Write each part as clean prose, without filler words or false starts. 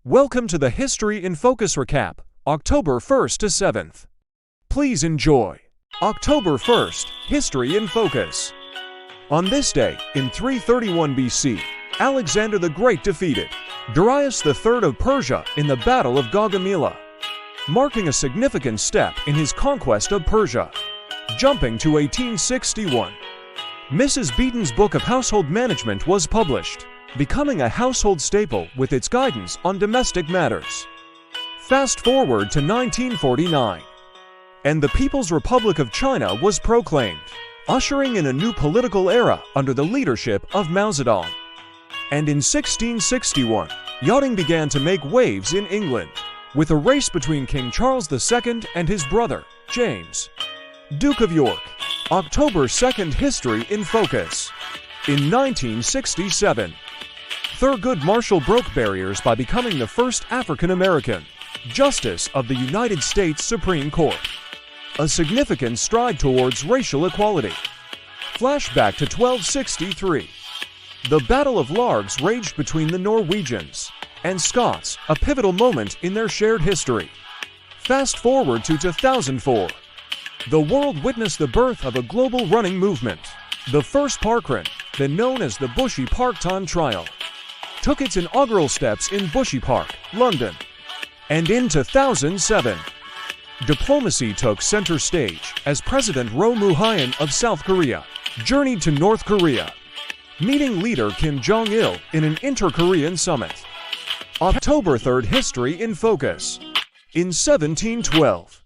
Welcome to the History in Focus recap, October 1st to 7th. Please enjoy. October 1st, History in Focus. On this day, in 331 BC, Alexander the Great defeated Darius III of Persia in the Battle of Gaugamela, marking a significant step in his conquest of Persia. Jumping to 1861, Mrs. Beeton's Book of Household Management was published, becoming a household staple with its guidance on domestic matters. Fast forward to 1949, and the People's Republic of China was proclaimed, ushering in a new political era under the leadership of Mao Zedong. And in 1661, yachting began to make waves in England, with a race between King Charles II and his brother, James, Duke of York. October 2nd, History in Focus. In 1967, Thurgood Marshall broke barriers by becoming the first African-American Justice of the United States Supreme Court, a significant stride towards racial equality. Flashback to 1263. The Battle of Largs raged between the Norwegians and Scots, a pivotal moment in their shared history. Fast forward to 2004. The world witnessed the birth of a global running movement. The first parkrun, then known as the Bushy Park Time Trial, took its inaugural steps in Bushy Park, London. And in 2007, diplomacy took center stage as President Roh Moo-hyun of South Korea journeyed to North Korea, meeting leader Kim Jong-il in an inter-Korean summit. October 3rd, History in Focus. In 1712,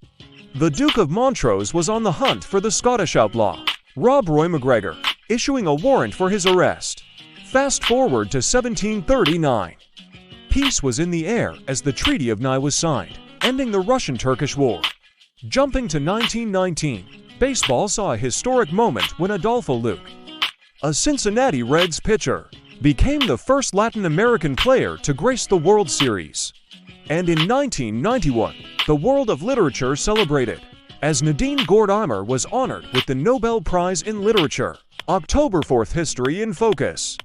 the Duke of Montrose was on the hunt for the Scottish outlaw, Rob Roy MacGregor, issuing a warrant for his arrest. Fast forward to 1739. Peace was in the air as the Treaty of Nye was signed, ending the Russian-Turkish War. Jumping to 1919, baseball saw a historic moment when Adolfo Luque, a Cincinnati Reds pitcher, became the first Latin American player to grace the World Series. And in 1991, the world of literature celebrated, as Nadine Gordimer was honored with the Nobel Prize in Literature. October 4th, History in Focus.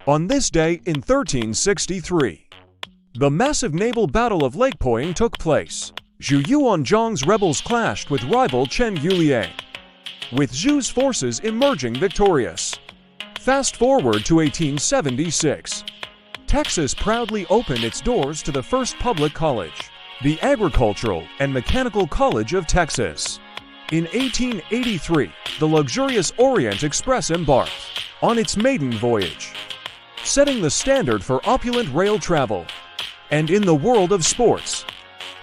On this day in 1363, the massive naval battle of Lake Poyang took place. Zhu Yuanzhang's rebels clashed with rival Chen Yuliang, with Zhu's forces emerging victorious. Fast forward to 1876. Texas proudly opened its doors to the first public college, the Agricultural and Mechanical College of Texas. In 1883, the luxurious Orient Express embarked on its maiden voyage, setting the standard for opulent rail travel. And in the world of sports,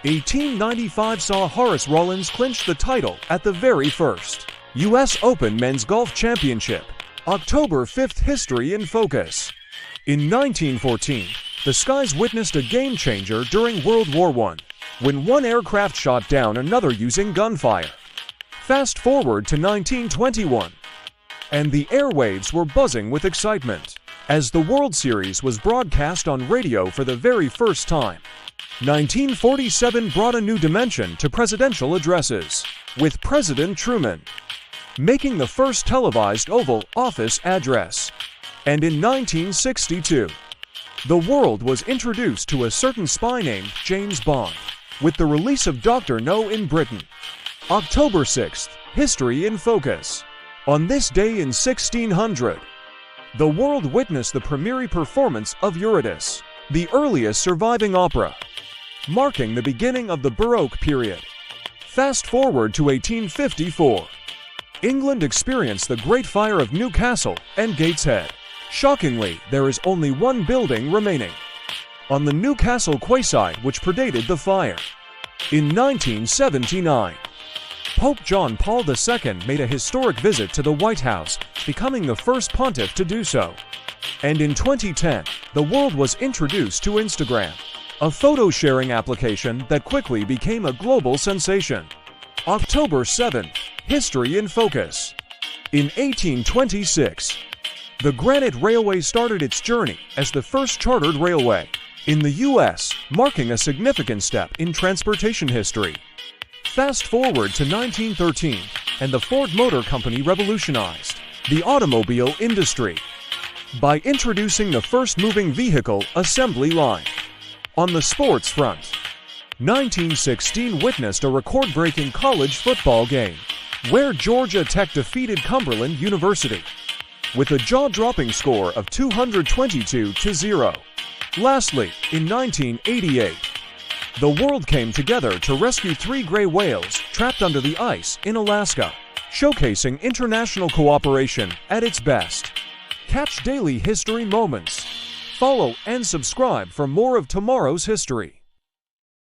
1895 saw Horace Rollins clinch the title at the very first U.S. Open Men's Golf Championship. October 5th, History in Focus. In 1914, the skies witnessed a game-changer during World War I, when one aircraft shot down another using gunfire. Fast forward to 1921, and the airwaves were buzzing with excitement, as the World Series was broadcast on radio for the very first time. 1947 brought a new dimension to presidential addresses, with President Truman making the first televised Oval Office address. And in 1962, the world was introduced to a certain spy named James Bond, with the release of Dr. No in Britain. October 6th, History in Focus. On this day in 1600, the world witnessed the premiere performance of Eurydice, the earliest surviving opera, marking the beginning of the Baroque period. Fast forward to 1854. England experienced the Great Fire of Newcastle and Gateshead. Shockingly, there is only one building remaining on the Newcastle quayside which predated the fire. In 1979, Pope John Paul II made a historic visit to the White House, becoming the first pontiff to do so. And in 2010, the world was introduced to Instagram, a photo-sharing application that quickly became a global sensation. October 7th, History in Focus. In 1826, the Granite Railway started its journey as the first chartered railway in the U.S., marking a significant step in transportation history. Fast forward to 1913, and the Ford Motor Company revolutionized the automobile industry by introducing the first moving vehicle assembly line. On the sports front, 1916 witnessed a record-breaking college football game, where Georgia Tech defeated Cumberland University with a jaw-dropping score of 222-0. Lastly, in 1988, the world came together to rescue 3 gray whales trapped under the ice in Alaska, showcasing international cooperation at its best. Catch daily history moments. Follow and subscribe for more of tomorrow's history.